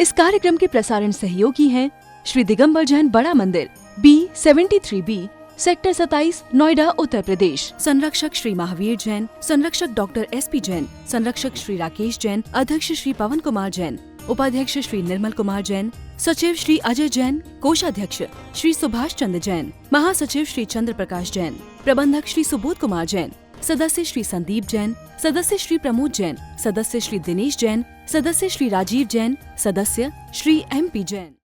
इस कार्यक्रम के प्रसारण सहयोगी हैं श्री दिगंबर जैन बड़ा मंदिर, B73B, सेक्टर 27, नोएडा, उत्तर प्रदेश। संरक्षक श्री महावीर जैन, संरक्षक डॉक्टर SP जैन, संरक्षक श्री राकेश जैन, अध्यक्ष श्री पवन कुमार जैन, उपाध्यक्ष श्री निर्मल कुमार जैन, सचिव श्री अजय जैन, कोषाध्यक्ष श्री सुभाष चंद्र जैन, महासचिव श्री चंद्र प्रकाश जैन, प्रबंधक श्री सुबोध कुमार जैन, सदस्य श्री संदीप जैन, सदस्य श्री प्रमोद जैन, सदस्य श्री दिनेश जैन, सदस्य श्री राजीव जैन, सदस्य श्री MP जैन।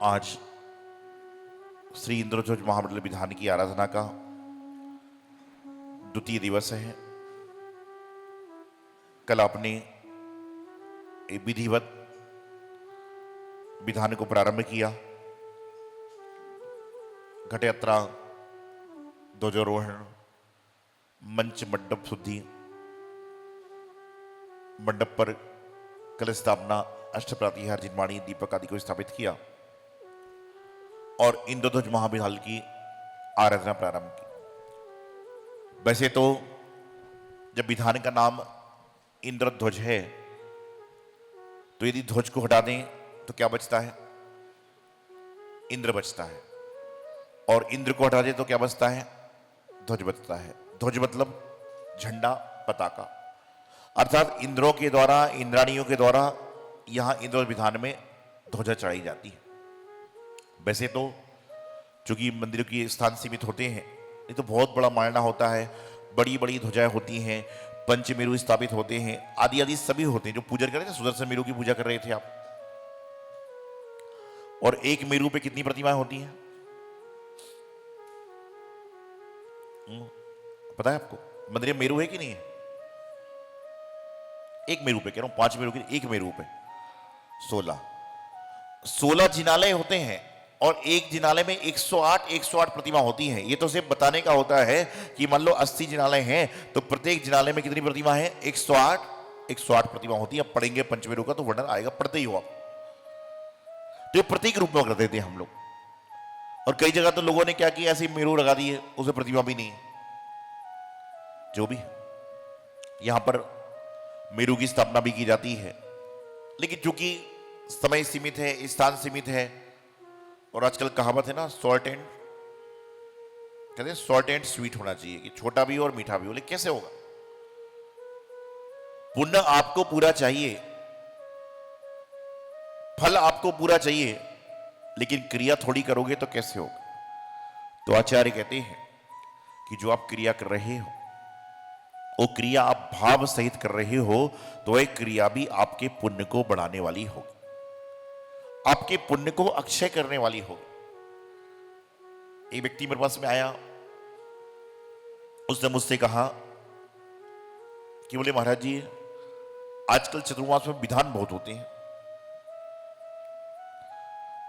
आज श्री इंद्रध्वज महामंडल विधान की आराधना का द्वितीय दिवस है। कल आपने विधिवत विधान को प्रारंभ किया। घट यात्रा, ध्वजारोहण, मंच मंडप शुद्धि, मंडप पर कलश स्थापना, अष्टप्रातिहार, जिनवाणी, दीपक आदि को स्थापित किया और इंद्रध्वज महाविधान की आराधना प्रारंभ की। वैसे तो जब विधान का नाम इंद्रध्वज है तो यदि ध्वज को हटा दें तो क्या बचता है? इंद्र बचता है। और इंद्र को हटा दें तो क्या बचता है? ध्वज बचता है। ध्वज मतलब झंडा, पताका। अर्थात इंद्रों के द्वारा, इंद्राणियों के द्वारा यहां इंद्र विधान में ध्वजा चढ़ाई जाती है। वैसे तो चूंकि मंदिरों के स्थान सीमित होते हैं, ये तो बहुत बड़ा मायना होता है, बड़ी बड़ी ध्वजाएं होती हैं, पंचमेरु स्थापित होते हैं, आदि आदि सभी होते हैं। जो पूजा कर रहे थे, सुदर्शन मेरु की पूजा कर रहे थे आप। और एक मेरु पे कितनी प्रतिमाएं होती हैं पता है आपको? मंदिर में मेरु है कि नहीं है? एक मेरु पे कह रहा हूं, 5 मेरु की, एक मेरु पे 16 जिनालय होते हैं और एक जिनालय में 108 प्रतिमा होती हैं। ये तो सिर्फ बताने का होता है कि मान लो 80 जिनालय हैं तो प्रत्येक जिनालय में कितनी प्रतिमा है? 108 प्रतिमा होती है। अब पढ़ेंगे पंचमेरु का तो वर्णन आएगा, पढ़ते ही हो आप। तो ये प्रतीक रूप में करते थे हम लोग। और कई जगह तो लोगों ने क्या किया, ऐसे मेरु लगा दिए, उसमें प्रतिमा भी नहीं है। जो भी यहां पर मेरु की स्थापना भी की जाती है, लेकिन चूंकि समय सीमित है, स्थान सीमित है, और आजकल कहावत है ना, कहते हैं शॉर्ट एंड स्वीट होना चाहिए, कि छोटा भी हो और मीठा भी हो। लेकिन कैसे होगा? पुण्य आपको पूरा चाहिए, फल आपको पूरा चाहिए, लेकिन क्रिया थोड़ी करोगे तो कैसे होगा? तो आचार्य कहते हैं कि जो आप क्रिया कर रहे हो, वो क्रिया आप भाव सहित कर रहे हो, तो वह क्रिया भी आपके पुण्य को बढ़ाने वाली होगी, आपके पुण्य को अक्षय करने वाली होगी। एक व्यक्ति मेरे पास में आया, उसने मुझसे कहा कि बोले महाराज जी, आजकल चतुर्मास में विधान बहुत होते हैं।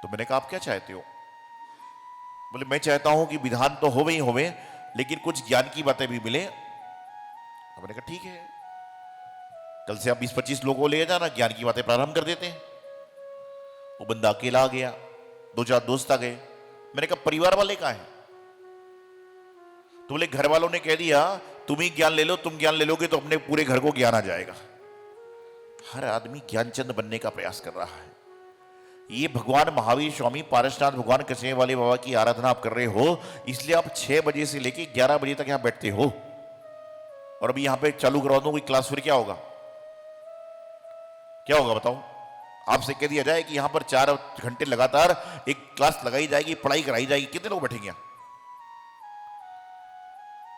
तो मैंने कहा आप क्या चाहते हो? बोले मैं चाहता हूं कि विधान तो होवे ही होवे, लेकिन कुछ ज्ञान की बातें भी मिले। तो मैंने कहा ठीक है, कल से आप 20-25 लोगों को ले जाना, ज्ञान की बातें प्रारंभ कर देते हैं। वो बंदा अकेला आ गया, 2-4 दोस्त आ गए। मैंने कहा परिवार वाले कहां हैं? तो बोले घर वालों ने कह दिया तुम ही ज्ञान ले लो, तुम ज्ञान ले लोगे तो अपने पूरे घर को ज्ञान आ जाएगा। हर आदमी ज्ञानचंद बनने का प्रयास कर रहा है। ये भगवान महावीर स्वामी पारसनाथ भगवान कसे वाले बाबा की आराधना आप कर रहे हो, इसलिए आप 6 बजे से लेकर 11 बजे तक यहां बैठते हो। और अभी यहां पे चालू करवा दो कोई क्लास, फिर क्या होगा? क्या होगा बताओ? आपसे कह दिया जाए कि यहां पर 4 घंटे लगातार एक क्लास लगाई जाएगी, पढ़ाई कराई जाएगी, कितने लोग बैठेंगे यहां?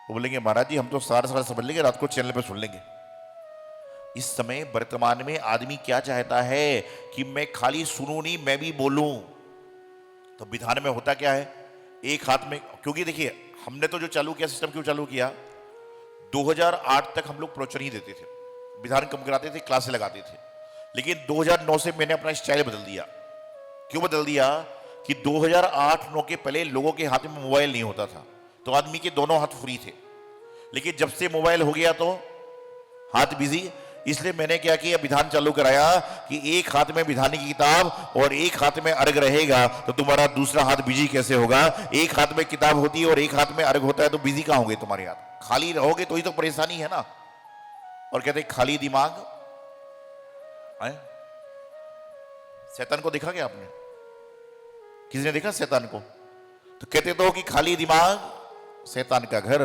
वो बोलेंगे महाराज जी हम तो सारा समझ लेंगे, रात को चैनल पे सुन लेंगे। इस समय वर्तमान में आदमी क्या चाहता है कि मैं खाली सुनूं नहीं, मैं भी बोलूं। तो विधान में होता क्या है, एक हाथ में, क्योंकि देखिए हमने तो जो चालू किया, सिस्टम क्यों चालू किया, 2008 तक हम लोग प्रवचन ही देते थे, विधान कम कराते थे, क्लासें लगाते थे। लेकिन 2009 से मैंने अपना स्टाइल बदल दिया। क्यों बदल दिया? कि 2008-9 के पहले लोगों के हाथ में मोबाइल नहीं होता था, तो आदमी के दोनों हाथ फ्री थे। लेकिन जब से मोबाइल हो गया तो हाथ बिजी, इसलिए मैंने क्या किया, विधान चालू कराया कि एक हाथ में विधान की किताब और एक हाथ में अर्घ रहेगा, तो तुम्हारा दूसरा हाथ बिजी कैसे होगा? एक हाथ में किताब होती है और एक हाथ में अर्घ होता है, तो बिजी कहां होंगे तुम्हारे हाथ? खाली रहोगे तो ही तो परेशानी है ना। और कहते खाली दिमाग है। शैतान को देखा क्या आपने? किसी ने देखा शैतान को? तो कहते तो कि खाली दिमाग शैतान का घर।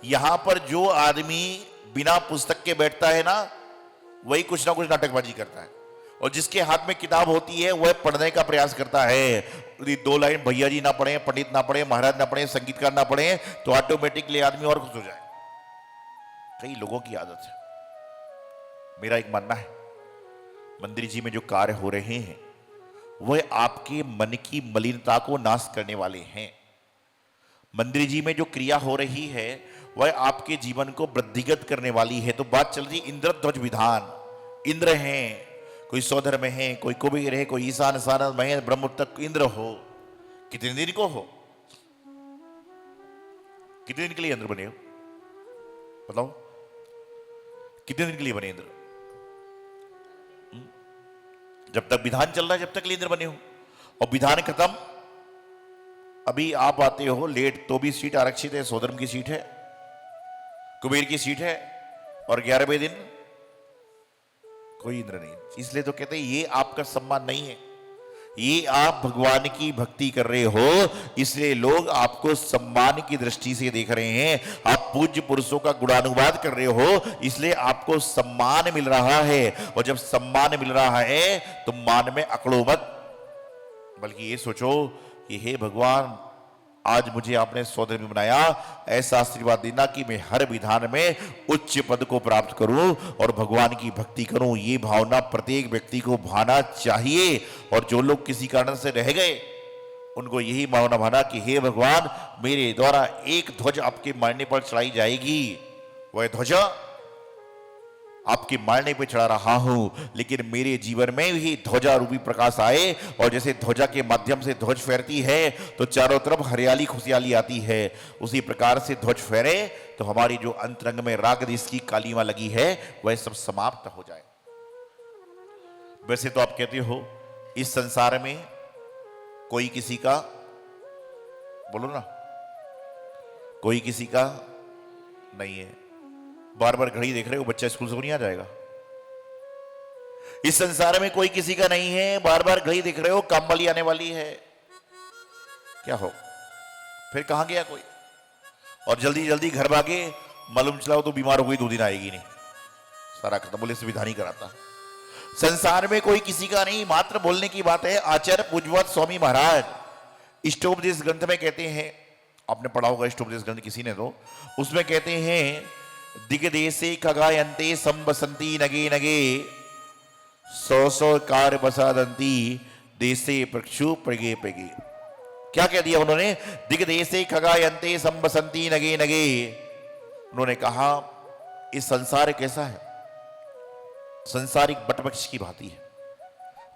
यहां पर जो आदमी बिना पुस्तक के बैठता है ना, वही कुछ ना कुछ नाटकबाजी करता है, और जिसके हाथ में किताब होती है वह पढ़ने का प्रयास करता है। यदि 2 लाइन भैया जी ना पढ़े, पंडित ना पढ़े, महाराज ना पढ़े, संगीतकार ना पढ़े, तो ऑटोमेटिकली आदमी और खुश हो जाए। कई लोगों की आदत है। मेरा एक मानना है, मंदिर जी में जो कार्य हो रहे हैं वह आपके मन की मलिनता को नाश करने वाले हैं। मंदिर जी में जो क्रिया हो रही है वह आपके जीवन को वृद्धिगत करने वाली है। तो बात चल रही इंद्रध्वज विधान। इंद्र हैं, कोई सौधर में है, कोई कुबेर है, कोई ईशान सारद महेंद्र ब्रह्म तक इंद्र हो। कितने दिन को हो? कितने दिन के लिए इंद्र बने हो बताओ? कितने दिन के लिए बने इंद्र? जब तक विधान चल रहा है जब तक लिए इंद्र बने हो। और विधान खत्म, अभी आप आते हो लेट तो भी सीट आरक्षित है। सोधर्म की सीट है, कुबेर की सीट है, और 11वें दिन कोई इंद्र नहीं। इसलिए तो कहते हैं ये आपका सम्मान नहीं है, ये आप भगवान की भक्ति कर रहे हो, इसलिए लोग आपको सम्मान की दृष्टि से देख रहे हैं। आप पूज्य पुरुषों का गुणानुवाद कर रहे हो, इसलिए आपको सम्मान मिल रहा है। और जब सम्मान मिल रहा है तो मान में अकड़ो मत, बल्कि ये सोचो कि हे भगवान, आज मुझे आपने सौदर में बनाया, ऐसा आशीर्वाद देना कि मैं हर विधान में उच्च पद को प्राप्त करूं और भगवान की भक्ति करूं। ये भावना प्रत्येक व्यक्ति को भाना चाहिए। और जो लोग किसी कारण से रह गए उनको यही भावना भाना कि हे भगवान, मेरे द्वारा एक ध्वज आपके मारने पर चढ़ाई जाएगी, वह ध्वज आपके मारने पे चढ़ा रहा हूं, लेकिन मेरे जीवन में भी ध्वजा रूपी प्रकाश आए। और जैसे ध्वजा के माध्यम से ध्वज फैरती है तो चारों तरफ हरियाली खुशहाली आती है, उसी प्रकार से ध्वज फैरे तो हमारी जो अंतरंग में राग देश की कालीमा लगी है वह सब समाप्त हो जाए। वैसे तो आप कहते हो इस संसार में कोई किसी का, बोलो ना, कोई किसी का नहीं है। बार बार घड़ी देख रहे हो, बच्चा स्कूल से नहीं आ जाएगा। इस संसार में कोई किसी का नहीं है, बार बार घड़ी देख रहे हो, काम वाली आने वाली है, क्या हो फिर कहां गया कोई? और जल्दी जल्दी घर भागे, मालूम चला तो बीमार हो गई, 2 दिन आएगी नहीं, सारा खत्म, बोले से विधान ही कराता। संसार में कोई किसी का नहीं, मात्र बोलने की बात है। आचार्य पूज्यवत स्वामी महाराज इष्टोपदेश ग्रंथ में कहते हैं, आपने पढ़ा होगा इष्टोपदेश ग्रंथ किसी ने तो, उसमें कहते हैं दिगदेशे खगायन्ते संबसंती नगे नगे सौ कार बसादंती देशे प्रक्षु प्रगे प्रगे। क्या कह दिया उन्होंने? दिगदेशे खगायन्ते संबसंती नगे नगे। उन्होंने कहा इस संसार कैसा है? संसार एक बटवृक्ष की भांति है,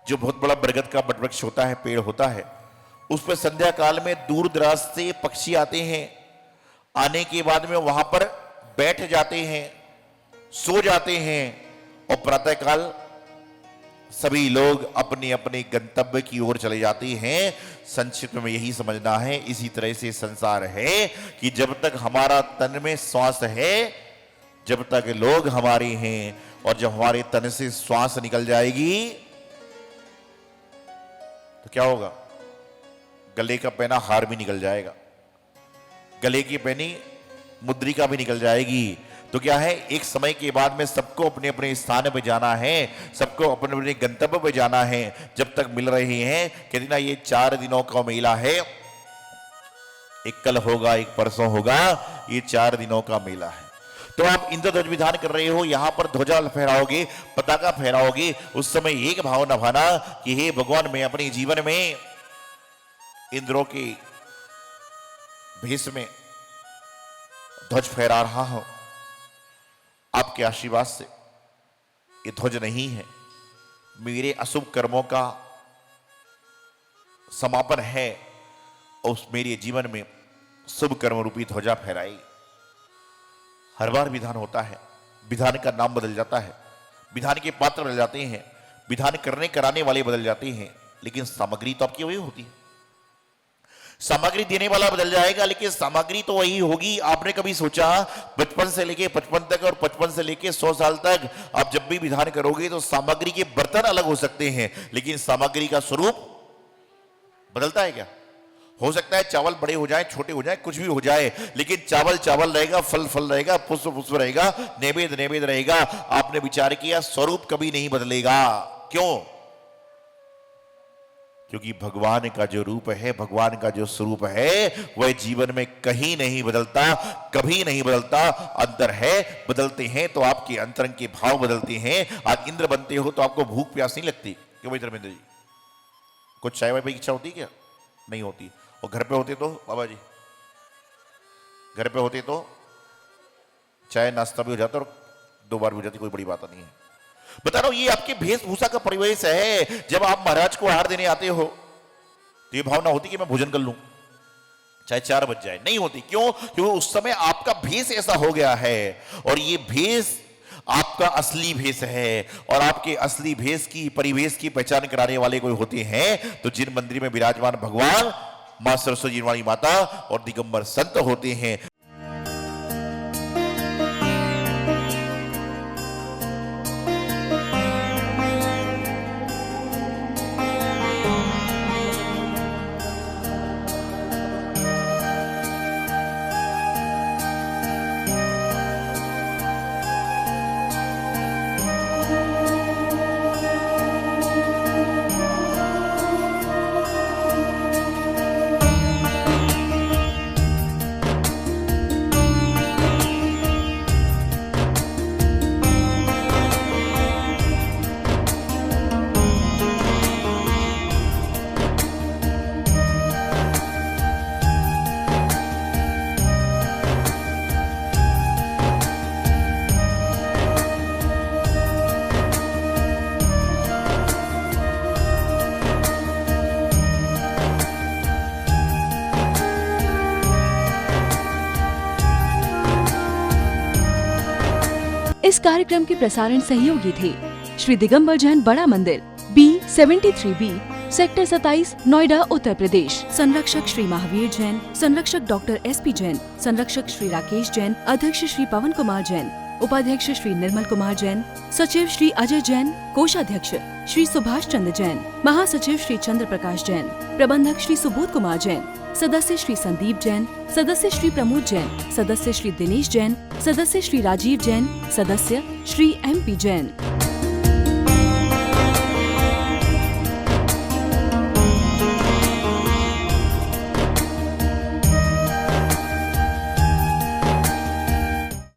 जो बहुत बड़ा बरगद का बटवृक्ष होता है, पेड़ होता है। उस पर संध्या काल में दूर दराज से पक्षी आते हैं, आने के बाद में वहां पर बैठ जाते हैं, सो जाते हैं, और प्रातःकाल सभी लोग अपने अपने गंतव्य की ओर चले जाते हैं। संक्षिप्त में यही समझना है। इसी तरह से संसार है कि जब तक हमारा तन में श्वास है, जब तक लोग हमारे हैं, और जब हमारे तन से श्वास निकल जाएगी तो क्या होगा? गले का पहना हार भी निकल जाएगा, गले की पहनी मुद्रिका भी निकल जाएगी। तो क्या है, एक समय के बाद में सबको अपने अपने स्थान पे जाना है, सबको अपने अपने गंतव्य पे जाना है। जब तक मिल रहे हैं, कहते ना ये 4 दिनों का मेला है, एक कल होगा एक परसों होगा, ये 4 दिनों का मेला है। तो आप इंद्रध्वज विधान कर रहे हो, यहां पर ध्वजा फहराओगे, पताका फहराओगे, उस समय एक भाव न भाना कि हे भगवान, मैं अपने जीवन में इंद्रों के भेष में ध्वज फहरा रहा हूं, आपके आशीर्वाद से। ये ध्वज नहीं है, मेरे अशुभ कर्मों का समापन है, और उस मेरे जीवन में शुभ कर्म रूपी ध्वजा फहराई। हर बार विधान होता है, विधान का नाम बदल जाता है, विधान के पात्र बदल जाते हैं, विधान करने कराने वाले बदल जाते हैं, लेकिन सामग्री तो आपकी वही होती है। सामग्री देने वाला बदल जाएगा, लेकिन सामग्री तो वही होगी। आपने कभी सोचा 55 से लेके 55 तक और 55 से लेके 100 साल तक आप जब भी विधान करोगे तो सामग्री के बर्तन अलग हो सकते हैं, लेकिन सामग्री का स्वरूप बदलता है क्या? हो सकता है चावल बड़े हो जाए, छोटे हो जाए, कुछ भी हो जाए, लेकिन चावल चावल रहेगा, फल फल रहेगा, पुष्प पुष्प रहेगा, नैवेद्य नैवेद्य रहेगा। आपने विचार किया, स्वरूप कभी नहीं बदलेगा। क्यों? क्योंकि भगवान का जो रूप है, भगवान का जो स्वरूप है, वह जीवन में कहीं नहीं बदलता, कभी नहीं बदलता। अंतर है, बदलते हैं तो आपके अंतरंग के भाव बदलते हैं। आज इंद्र बनते हो तो आपको भूख प्यास नहीं लगती, क्यों भाई धर्मेंद्र जी? कुछ चाय वाय की इच्छा होती क्या? नहीं होती। और घर पे होते तो बाबा जी, घर पे होते तो चाय नाश्ता भी हो जाता और 2 बार भी हो जाती, कोई बड़ी बात नहीं है। बता रहा हूं, ये आपके वेशभूषा का परिवेश है। जब आप महाराज को आहार देने आते हो तो ये भावना होती कि मैं भोजन कर लूं चाहे 4 बज जाए, नहीं होती। क्यों? क्योंकि उस समय आपका भेष ऐसा हो गया है, और ये भेष आपका असली भेष है। और आपके असली भेष की, परिवेश की पहचान कराने वाले कोई होते हैं तो जिन मंदिर में विराजमान भगवान मां सरस्वती वाली माता और दिगंबर संत होते हैं। इस कार्यक्रम के प्रसारण सहयोगी थे श्री दिगंबर जैन बड़ा मंदिर, B73B, सेक्टर 27, नोएडा, उत्तर प्रदेश। संरक्षक श्री महावीर जैन, संरक्षक डॉक्टर SP जैन, संरक्षक श्री राकेश जैन, अध्यक्ष श्री पवन कुमार जैन, उपाध्यक्ष श्री निर्मल कुमार जैन, सचिव श्री अजय जैन, कोषाध्यक्ष श्री सुभाष चंद्र जैन, महासचिव श्री चंद्र प्रकाश जैन, प्रबंधक श्री सुबोध कुमार जैन, सदस्य श्री संदीप जैन, सदस्य श्री प्रमोद जैन, सदस्य श्री दिनेश जैन, सदस्य श्री राजीव जैन, सदस्य श्री MP जैन।